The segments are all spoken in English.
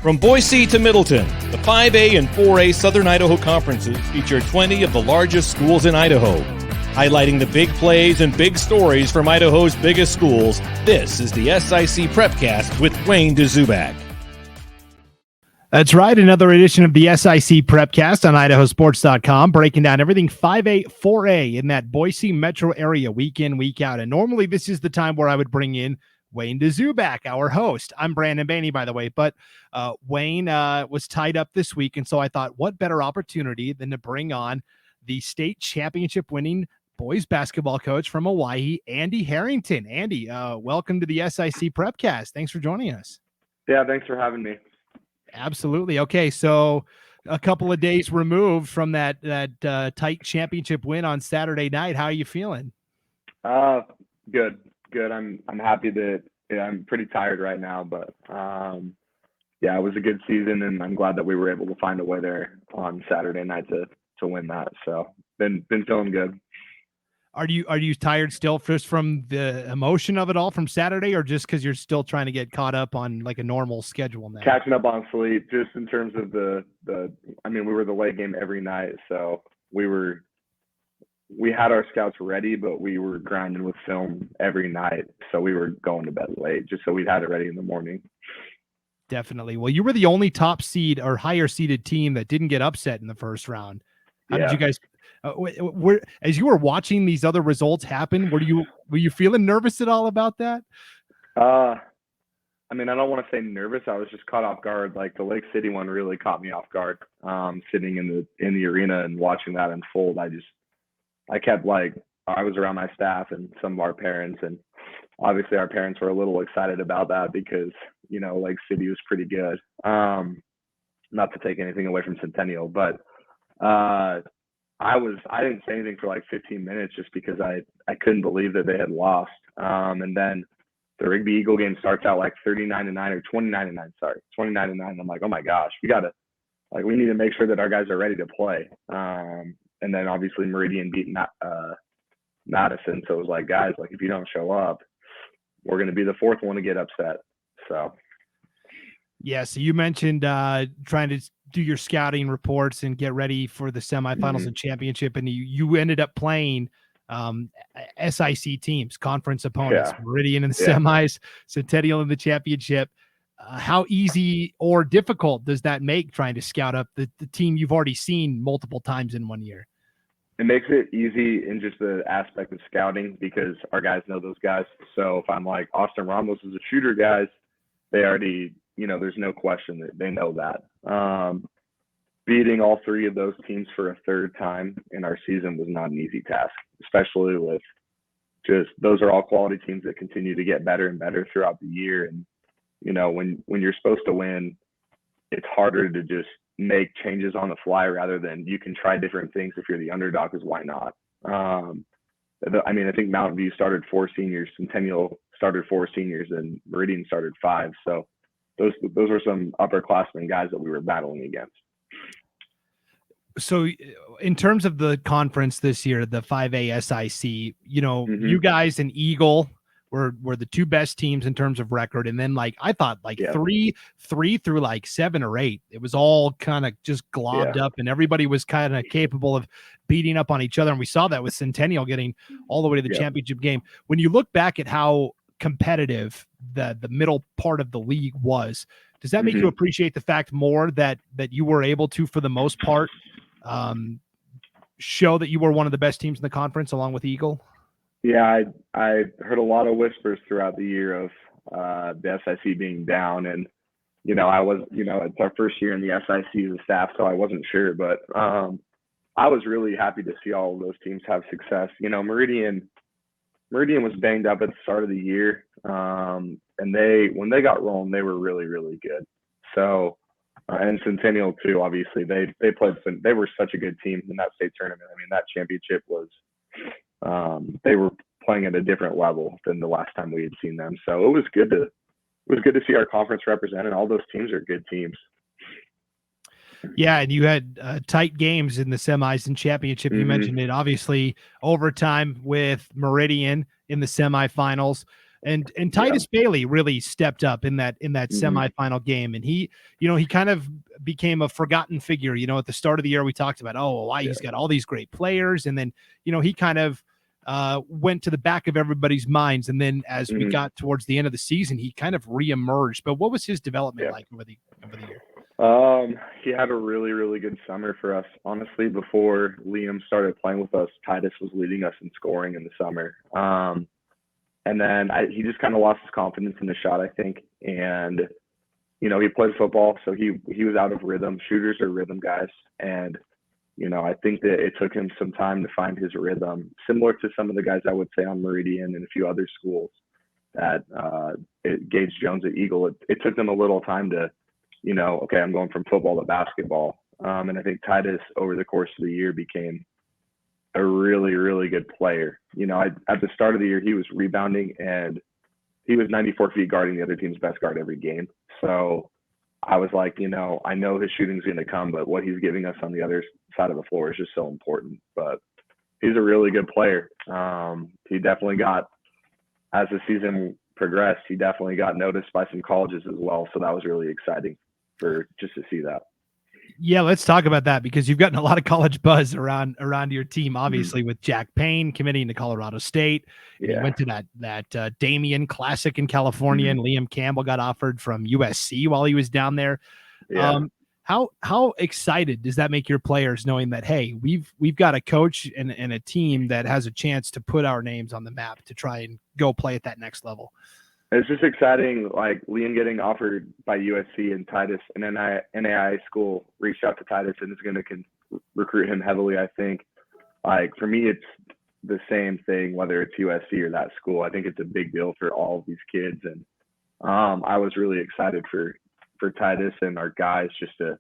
From Boise to Middleton, the 5A and 4A Southern Idaho Conferences feature 20 of the largest schools in Idaho. Highlighting the big plays and big stories from Idaho's biggest schools, this is the SIC Prepcast with Wayne DeZubak. That's right, another edition of the SIC Prepcast on IdahoSports.com, breaking down everything 5A, 4A in that Boise metro area week in, week out. And normally this is the time where I would bring in Wayne DeZubak, our host. I'm Brandon Bainey, by the way, but Wayne was tied up this week, and so I thought, what better opportunity than to bring on the state championship winning boys basketball coach from Owyhee, Andy Harrington. Andy, welcome to the SIC Prepcast. Thanks for joining us. Yeah, thanks for having me. Absolutely. Okay, so a couple of days removed from that tight championship win on Saturday night. How are you feeling? Good. I'm happy that I'm pretty tired right now, but yeah, it was a good season, and I'm glad that we were able to find a way there on Saturday night to win that. So been feeling good. Are you tired still just from the emotion of it all from Saturday, or just because you're still trying to get caught up on like a normal schedule now? Catching up on sleep, just in terms of we were the late game every night, so we had our scouts ready, but we were grinding with film every night. So we were going to bed late just so we'd had it ready in the morning. Definitely. Well, you were the only top seed or higher seeded team that didn't get upset in the first round. How did you guys, as you were watching these other results happen, were you feeling nervous at all about that? I don't want to say nervous. I was just caught off guard. Like the Lake City one really caught me off guard. Sitting in the arena and watching that unfold, I was around my staff and some of our parents, and obviously our parents were a little excited about that because, Lake City was pretty good. Not to take anything away from Centennial, but I didn't say anything for like 15 minutes just because I couldn't believe that they had lost. And then the Rigby Eagle game starts out like 39-9 or 29-9. Sorry, 29-9. I'm like, oh my gosh, we need to make sure that our guys are ready to play. And then obviously Meridian beat Madison. So it was like, guys, like if you don't show up, we're going to be the fourth one to get upset. So. Yeah. So you mentioned trying to do your scouting reports and get ready for the semifinals and championship. And you ended up playing SIC teams, conference opponents, Meridian in the semis, Centennial in the championship. How easy or difficult does that make trying to scout up the team you've already seen multiple times in 1 year? It makes it easy in just the aspect of scouting because our guys know those guys. So if I'm like, Austin Ramos is a shooter, guys, they already, there's no question that they know that. Beating all three of those teams for a third time in our season was not an easy task, especially with those are all quality teams that continue to get better and better throughout the year. And when you're supposed to win, it's harder to just make changes on the fly rather than you can try different things if you're the underdog, because why not? I think Mountain View started 4 seniors, Centennial started 4 seniors, and Meridian started 5. So those are some upperclassmen guys that we were battling against. So in terms of the conference this year, the 5A SIC, you guys and Eagle were the two best teams in terms of record. And then I thought three through 7 or 8, it was all kind of just globbed up and everybody was kind of capable of beating up on each other. And we saw that with Centennial getting all the way to the championship game. When you look back at how competitive the middle part of the league was, does that make you appreciate the fact more that you were able to, for the most part, show that you were one of the best teams in the conference along with Eagle? Yeah, I heard a lot of whispers throughout the year of the SIC being down, and I was it's our first year in the SIC as a staff, so I wasn't sure, but I was really happy to see all of those teams have success. Meridian was banged up at the start of the year, and when they got rolling, they were really, really good. So and Centennial too, obviously they were such a good team in that state tournament. That championship was. They were playing at a different level than the last time we had seen them. So it was good to see our conference represented. All those teams are good teams. Yeah, and you had tight games in the semis and championship. You mentioned it, obviously overtime with Meridian in the semifinals. And Titus Bailey really stepped up in that semifinal game, and he kind of became a forgotten figure. At the start of the year, we talked about, he's got all these great players, and then he kind of went to the back of everybody's minds. And then as we got towards the end of the season, he kind of reemerged. But what was his development like over the year? He had a really, really good summer for us. Honestly, before Liam started playing with us, Titus was leading us in scoring in the summer. And then he just kind of lost his confidence in the shot, I think. And, he played football, so he was out of rhythm. Shooters are rhythm guys. And, I think that it took him some time to find his rhythm, similar to some of the guys I would say on Meridian and a few other schools that Gage Jones at Eagle. It took them a little time to, okay, I'm going from football to basketball. And I think Titus, over the course of the year, became a really, really good player. At the start of the year, he was rebounding, and he was 94 feet guarding the other team's best guard every game. So I was like, I know his shooting's going to come, but what he's giving us on the other side of the floor is just so important. But he's a really good player. He definitely got, as the season progressed, he definitely got noticed by some colleges as well. So that was really exciting just to see that. Yeah, let's talk about that, because you've gotten a lot of college buzz around your team, obviously, with Jack Payne committing to Colorado State. Yeah. You went to that Damian Classic in California, and Liam Campbell got offered from USC while he was down there. Yeah. How excited does that make your players, knowing that, hey, we've got a coach and a team that has a chance to put our names on the map to try and go play at that next level? It's just exciting, like Liam getting offered by USC, and Titus, and NAI school reached out to Titus and is going to recruit him heavily, I think. Like, for me, it's the same thing, whether it's USC or that school. I think it's a big deal for all of these kids. And I was really excited for Titus and our guys just to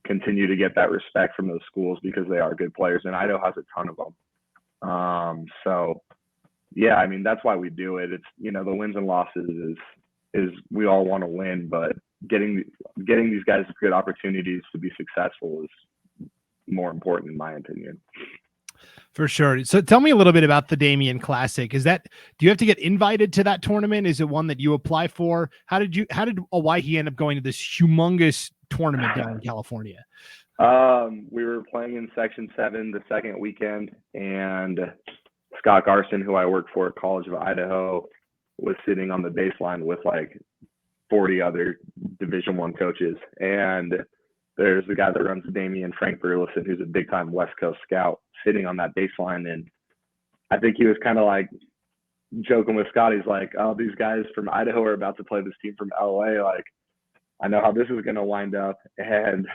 continue to get that respect from those schools, because they are good players, and Idaho has a ton of them. So yeah, I mean, that's why we do it. It's, the wins and losses is we all want to win, but getting these guys good opportunities to be successful is more important, in my opinion. For sure. So tell me a little bit about the Damian Classic. Do you have to get invited to that tournament? Is it one that you apply for? How did Owyhee end up going to this humongous tournament down in California? We were playing in Section 7 the second weekend, and Scott Garson, who I work for at College of Idaho, was sitting on the baseline with like 40 other Division I coaches. And there's the guy that runs Damian, Frank Burleson, who's a big time West Coast scout, sitting on that baseline. And I think he was kind of like joking with Scott. He's like, oh, these guys from Idaho are about to play this team from LA. Like, I know how this is going to wind up. And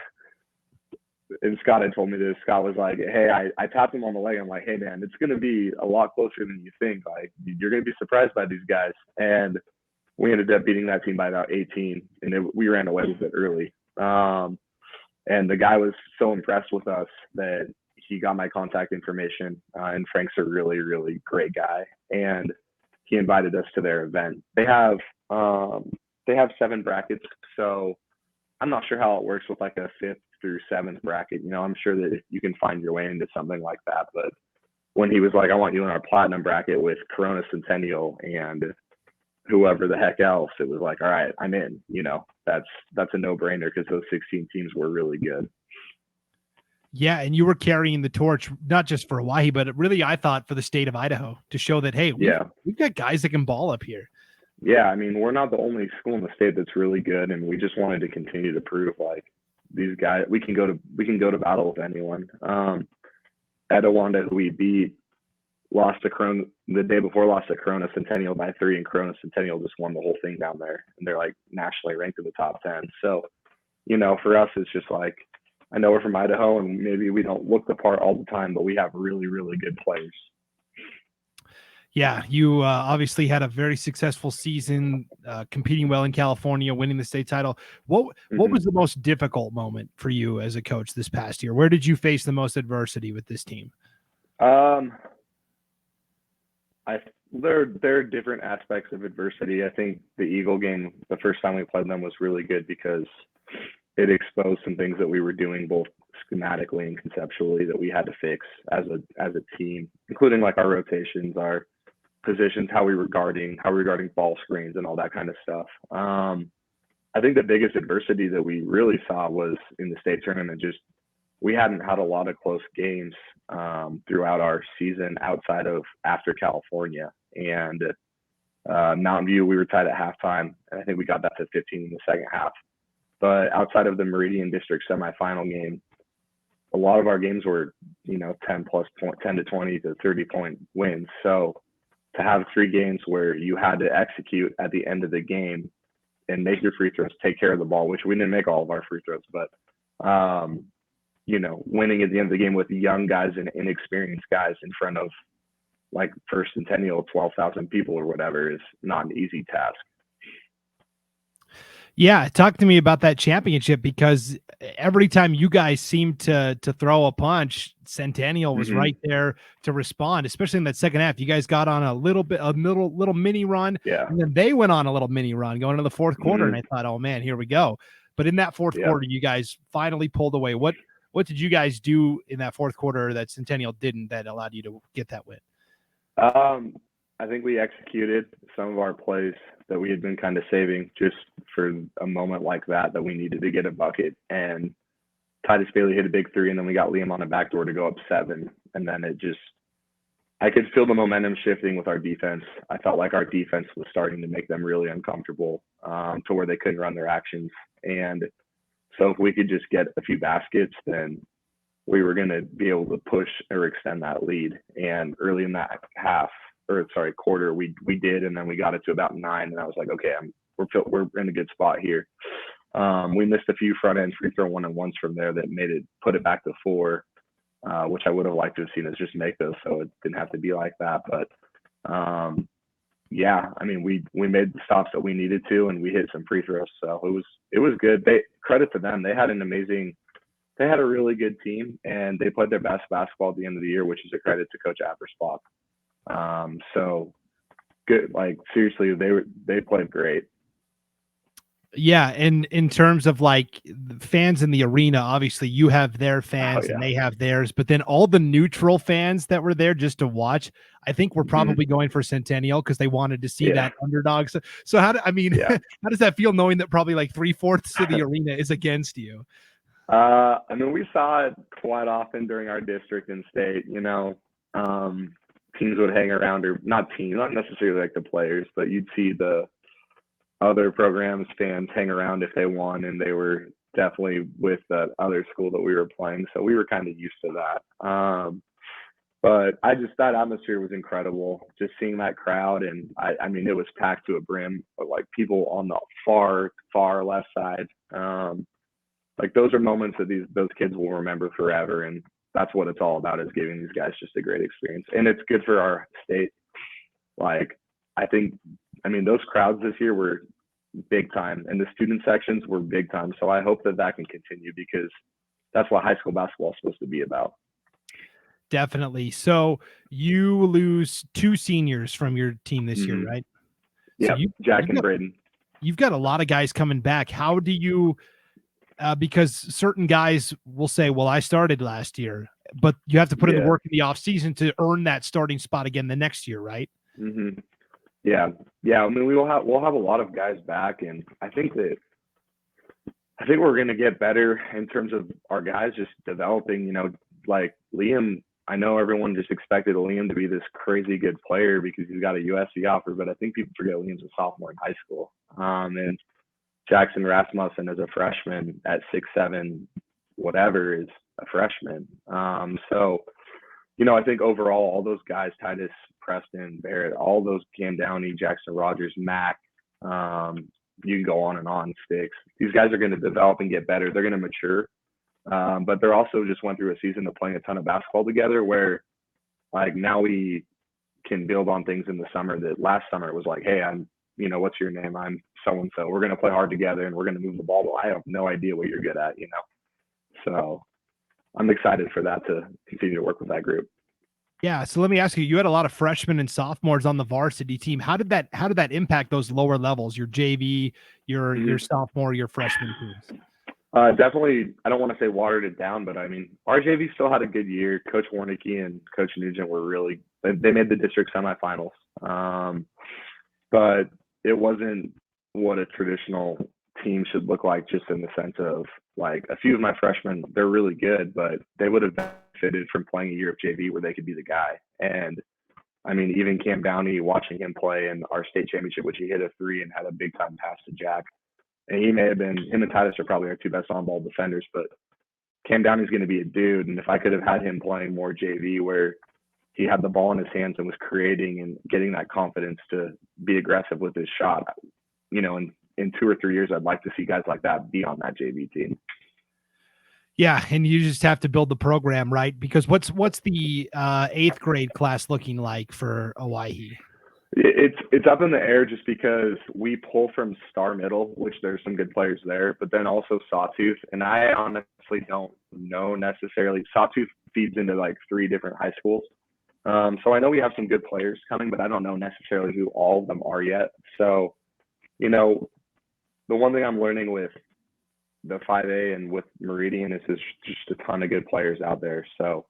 Scott had told me this. Scott was like, hey, I tapped him on the leg. I'm like, hey, man, it's going to be a lot closer than you think. Like, you're going to be surprised by these guys. And we ended up beating that team by about 18, and we ran away with it early. And the guy was so impressed with us that he got my contact information. And Frank's a really, really great guy. And he invited us to their event. They have 7 brackets. So I'm not sure how it works with like a 5th through 7th bracket. I'm sure that you can find your way into something like that. But when he was like, I want you in our platinum bracket with Corona Centennial and whoever the heck else, it was like, all right, I'm in. That's a no-brainer, because those 16 teams were really good. Yeah, and you were carrying the torch, not just for Owyhee, but really, I thought, for the state of Idaho, to show that, hey, we've got guys that can ball up here. Yeah, I mean, we're not the only school in the state that's really good, and we just wanted to continue to prove, like, these guys, we can go to battle with anyone. Etowanda, who we beat, lost to Corona the day before, lost to Corona Centennial by 3, and Corona Centennial just won the whole thing down there, and they're like nationally ranked in the top 10. So, for us, it's just like, I know we're from Idaho, and maybe we don't look the part all the time, but we have really, really good players. Yeah, you obviously had a very successful season, competing well in California, winning the state title. What was the most difficult moment for you as a coach this past year? Where did you face the most adversity with this team? There are different aspects of adversity. I think the Eagle game, the first time we played them, was really good because it exposed some things that we were doing both schematically and conceptually that we had to fix as a team, including like our rotations, our positions, how we were guarding ball screens and all that kind of stuff. I think the biggest adversity that we really saw was in the state tournament. Just we hadn't had a lot of close games throughout our season outside of after California. And Mountain View, we were tied at halftime, and I think we got that to 15 in the second half. But outside of the Meridian District semifinal game, a lot of our games were, 10 to 20 to 30 point wins. So to have 3 games where you had to execute at the end of the game and make your free throws, take care of the ball, which we didn't make all of our free throws, but winning at the end of the game with young guys and inexperienced guys in front of like First Centennial, 12,000 people or whatever is not an easy task. Yeah, talk to me about that championship, because every time you guys seemed to throw a punch, Centennial was right there to respond, especially in that second half. You guys got on a little mini run, and then they went on a little mini run going into the fourth quarter, and I thought, oh man, here we go. But in that fourth quarter, you guys finally pulled away. What did you guys do in that fourth quarter that Centennial didn't, that allowed you to get that win? I think we executed some of our plays that we had been kind of saving just for a moment like that we needed to get a bucket. And Titus Bailey hit a big 3, and then we got Liam on a backdoor to go up 7. And then I could feel the momentum shifting with our defense. I felt like our defense was starting to make them really uncomfortable to where they couldn't run their actions. And so if we could just get a few baskets, then we were going to be able to push or extend that lead. And early in that quarter, we did, and then we got it to about 9, and I was like, okay, we're in a good spot here. We missed a few front end free throw 1-on-1s from there that put it back to 4, which I would have liked to have seen us just make those, so it didn't have to be like that. But we made the stops that we needed to, and we hit some free throws, so it was good. Credit to them. They had a really good team, and they played their best basketball at the end of the year, which is a credit to Coach Appersbach. So good. Like, seriously, they played great. Yeah, and in terms of like fans in the arena, obviously you have their fans and they have theirs, but then all the neutral fans that were there just to watch, I think we're probably going for Centennial because they wanted to see that underdog. So how does that feel, knowing that probably like 3/4 of the arena is against you? We saw it quite often during our district and state. Teams would hang around, or not necessarily like the players, but you'd see the other programs fans hang around if they won, and they were definitely with the other school that we were playing, so we were kind of used to that. But that atmosphere was incredible, just seeing that crowd, and it was packed to a brim, but like people on the far left side, like those are moments that those kids will remember forever, and that's what it's all about, is giving these guys just a great experience. And it's good for our state. Like, I think, those crowds this year were big time, and the student sections were big time. So I hope that can continue, because that's what high school basketball is supposed to be about. Definitely. So you lose 2 seniors from your team this year, right? Yeah, so Jack and Braden. You've got a lot of guys coming back. How do you because certain guys will say, well, I started last year, but you have to put in the work in the off season to earn that starting spot again the next year, right? Yeah. We'll have a lot of guys back, and I think we're going to get better in terms of our guys just developing. Like Liam, I know everyone just expected Liam to be this crazy good player because he's got a USC offer, but I think people forget Liam's a sophomore in high school. And Jackson Rasmussen as a freshman at 6'7", whatever, is a freshman. I think overall, all those guys, Titus, Preston, Barrett, all those, Cam Downey, Jackson Rogers, Mac, you can go on and on, Sticks. These guys are going to develop and get better. They're going to mature. But they're also just went through a season of playing a ton of basketball together, where like now we can build on things in the summer that last summer it was like, hey, what's your name? I'm so-and-so. We're going to play hard together, and we're going to move the ball, but I have no idea what you're good at, So I'm excited for that to continue to work with that group. Yeah. So let me ask you, you had a lot of freshmen and sophomores on the varsity team. How did that impact those lower levels, your JV, your sophomore, your freshman teams? Definitely, I don't want to say watered it down, but our JV still had a good year. Coach Warnicki and Coach Nugent were they made the district semifinals. But it wasn't what a traditional team should look like, just in the sense of, like, a few of my freshmen, they're really good, but they would have benefited from playing a year of JV where they could be the guy. And I mean, even Cam Downey, watching him play in our state championship, which he hit a 3 and had a big time pass to Jack. And him and Titus are probably our 2 best on ball defenders, but Cam Downey's going to be a dude. And if I could have had him playing more JV where he had the ball in his hands and was creating and getting that confidence to be aggressive with his shot, you know, in 2 or 3 years, I'd like to see guys like that be on that JV team. Yeah, and you just have to build the program, right? Because what's the 8th grade class looking like for Owyhee? It's up in the air, just because we pull from Star Middle, which there's some good players there, but then also Sawtooth. And I honestly don't know necessarily. Sawtooth feeds into like 3 different high schools. So I know we have some good players coming, but I don't know necessarily who all of them are yet. So, you know, the one thing I'm learning with the 5A and with Meridian is just a ton of good players out there. So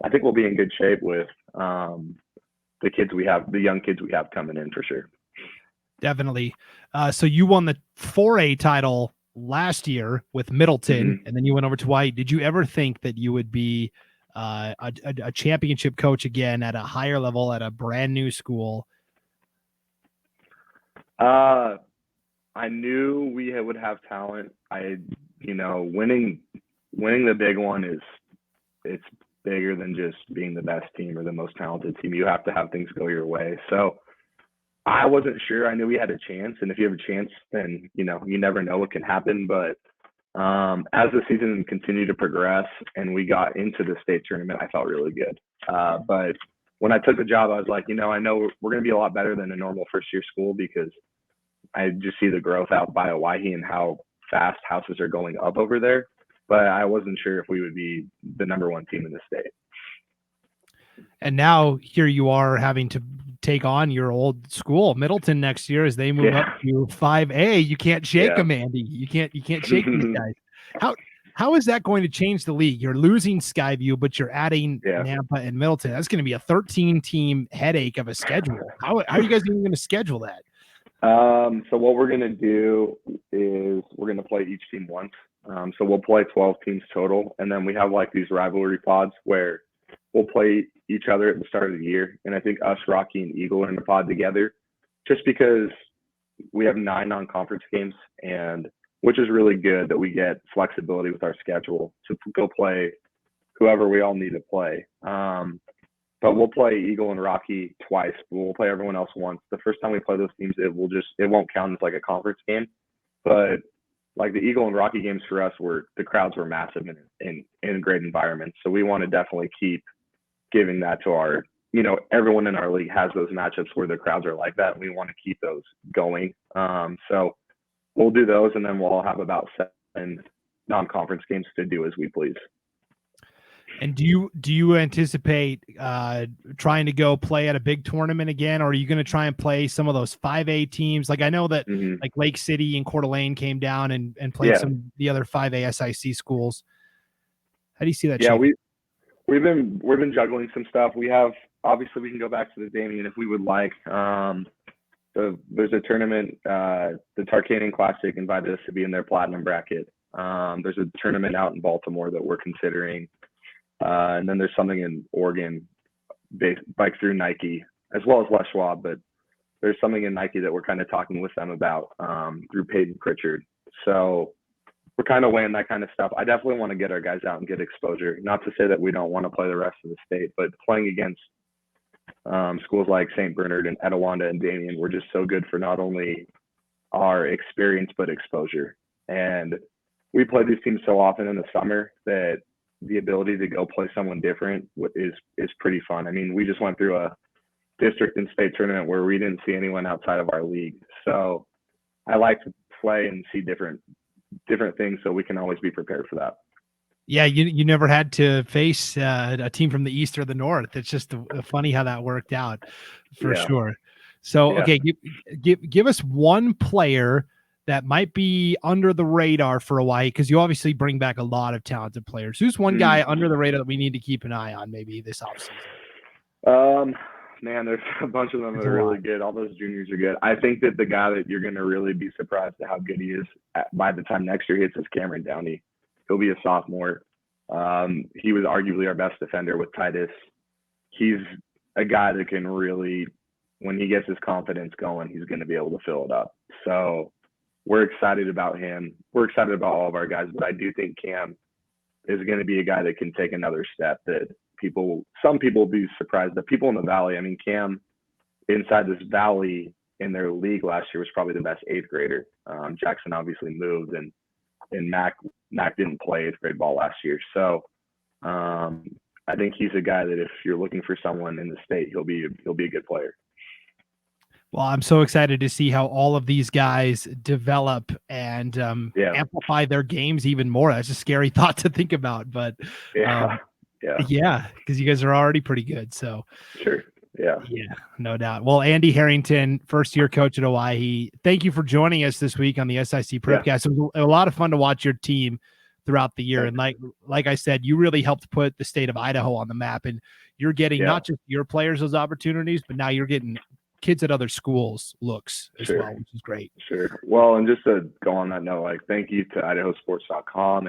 I think we'll be in good shape with the kids we have, the young kids we have coming in, for sure. Definitely. So you won the 4A title last year with Middleton, and then you went over to Hawaii. Did you ever think that you would be a championship coach again at a higher level at a brand new school? I knew we would have talent. Winning the big one it's bigger than just being the best team or the most talented team. You have to have things go your way. So I wasn't sure. I knew we had a chance, and if you have a chance, then, you know, you never know what can happen. But as the season continued to progress and we got into the state tournament, I felt really good. But when I took the job, I was like, you know, I know we're going to be a lot better than a normal first-year school, because I just see the growth out by Owyhee and how fast houses are going up over there. But I wasn't sure if we would be the number 1 team in the state. And now here you are having to take on your old school, Middleton, next year as they move up to 5A. You can't shake them, Andy. You can't shake these guys. How is that going to change the league? You're losing Skyview, but you're adding Nampa and Middleton. That's going to be a 13-team headache of a schedule. How are you guys even going to schedule that? So what we're going to do is we're going to play each team once. So we'll play 12 teams total. And then we have like these rivalry pods where we'll play each other at the start of the year. And I think us, Rocky, and Eagle are in the pod together, just because we have 9 non-conference games, and which is really good that we get flexibility with our schedule to go play whoever we all need to play. But we'll play Eagle and Rocky twice. We'll play everyone else once. The first time we play those teams, it won't count as like a conference game. But like the Eagle and Rocky games for us, the crowds were massive in great environments. So we want to definitely keep giving that to our, you know, everyone in our league has those matchups where the crowds are like that. And we want to keep those going. So we'll do those, and then we'll all have about 7 non-conference games to do as we please. And do you anticipate trying to go play at a big tournament again, or are you going to try and play some of those 5A teams? Like I know that like Lake City and Coeur d'Alene came down and played some of the other 5A SIC schools. How do you see that? Yeah, we've been juggling some stuff. We can go back to the Damian if we would like. There's a tournament, the Talkin Classic invited us to be in their platinum bracket. There's a tournament out in Baltimore that we're considering. And then there's something in Oregon, like through Nike, as well as Les Schwab, but there's something in Nike that we're kind of talking with them about through Peyton Pritchard. So we're kind of weighing that kind of stuff. I definitely want to get our guys out and get exposure. Not to say that we don't want to play the rest of the state, but playing against schools like St. Bernard and Etiwanda and Damian were just so good for not only our experience, but exposure. And we play these teams so often in the summer that the ability to go play someone different is pretty fun. I mean, we just went through a district and state tournament where we didn't see anyone outside of our league. So I like to play and see different things so we can always be prepared for that. Yeah, you never had to face a team from the East or the North. It's just funny how that worked out for sure. So, okay, give us one player that might be under the radar for Owyhee, because you obviously bring back a lot of talented players. Who's one guy under the radar that we need to keep an eye on maybe this offseason? Man, there's a bunch of them that are really good. All those juniors are good. I think that the guy that you're going to really be surprised at how good he is by the time next year hits is Cameron Downey. He'll be a sophomore. He was arguably our best defender with Titus. He's a guy that can really, when he gets his confidence going, he's going to be able to fill it up. So we're excited about him. We're excited about all of our guys, but I do think Cam is going to be a guy that can take another step that some people will be surprised. The people in the Valley, I mean, Cam inside this Valley in their league last year was probably the best 8th grader. Jackson obviously moved, and Mac didn't play 8th grade ball last year. So I think he's a guy that if you're looking for someone in the state, he'll be a good player. Well, I'm so excited to see how all of these guys develop and amplify their games even more. That's a scary thought to think about, but because you guys are already pretty good. So sure. Yeah, no doubt. Well, Andy Harrington, first-year coach at Owyhee, thank you for joining us this week on the SIC Prepcast. It was a lot of fun to watch your team throughout the year. And like I said, you really helped put the state of Idaho on the map, and you're getting not just your players those opportunities, but now you're getting kids at other schools looks as well, which is great. Sure. Well, and just to go on that note, like, thank you to IdahoSports.com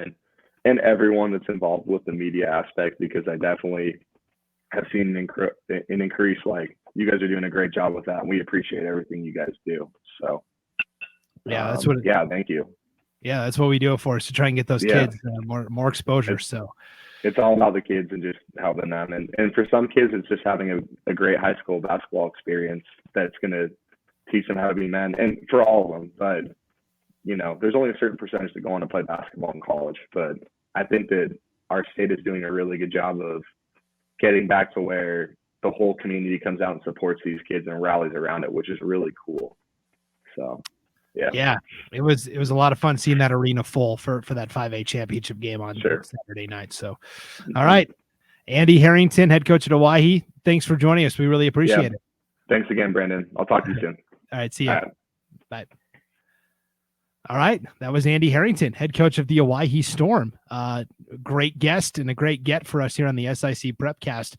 and everyone that's involved with the media aspect, because I definitely have seen an increase. Like, you guys are doing a great job with that, and we appreciate everything you guys do. So that's thank you. Yeah, that's what we do it for, is to try and get those kids more exposure. So it's all about the kids and just helping them. And for some kids, it's just having a great high school basketball experience that's going to teach them how to be men. And for all of them, but, there's only a certain percentage that go on to play basketball in college. But I think that our state is doing a really good job of getting back to where the whole community comes out and supports these kids and rallies around it, which is really cool. So it was a lot of fun seeing that arena full for that 5A championship game on Saturday night. So all right, Andy Harrington, head coach at Owyhee, thanks for joining us. We really appreciate it. Thanks again, Brandon. I'll talk to you soon. All right, see you. Bye. All right, that was Andy Harrington, head coach of the Owyhee Storm. Great guest and a great get for us here on the SIC Prepcast.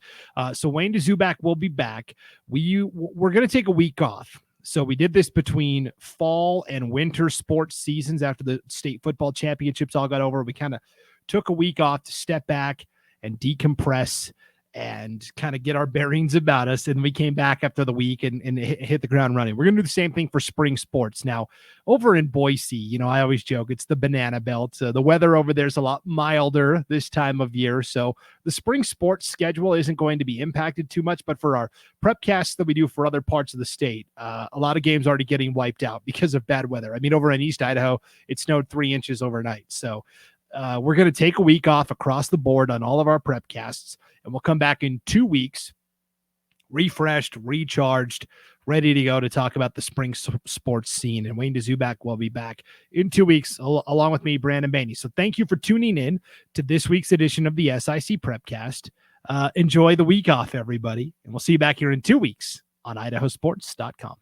So Wayne DeZubak will be back. We're going to take a week off. So we did this between fall and winter sports seasons after the state football championships all got over. We kind of took a week off to step back and decompress and kind of get our bearings about us. And we came back after the week and hit the ground running. We're going to do the same thing for spring sports. Now, over in Boise, I always joke, it's the banana belt. The weather over there is a lot milder this time of year. So the spring sports schedule isn't going to be impacted too much. But for our prepcasts that we do for other parts of the state, a lot of games already getting wiped out because of bad weather. I mean, over in East Idaho, it snowed 3 inches overnight. So we're going to take a week off across the board on all of our prepcasts. And we'll come back in 2 weeks, refreshed, recharged, ready to go to talk about the spring sports scene. And Wayne DeZubak will be back in 2 weeks, along with me, Brandon Bainey. So thank you for tuning in to this week's edition of the SIC Prepcast. Enjoy the week off, everybody. And we'll see you back here in 2 weeks on IdahoSports.com.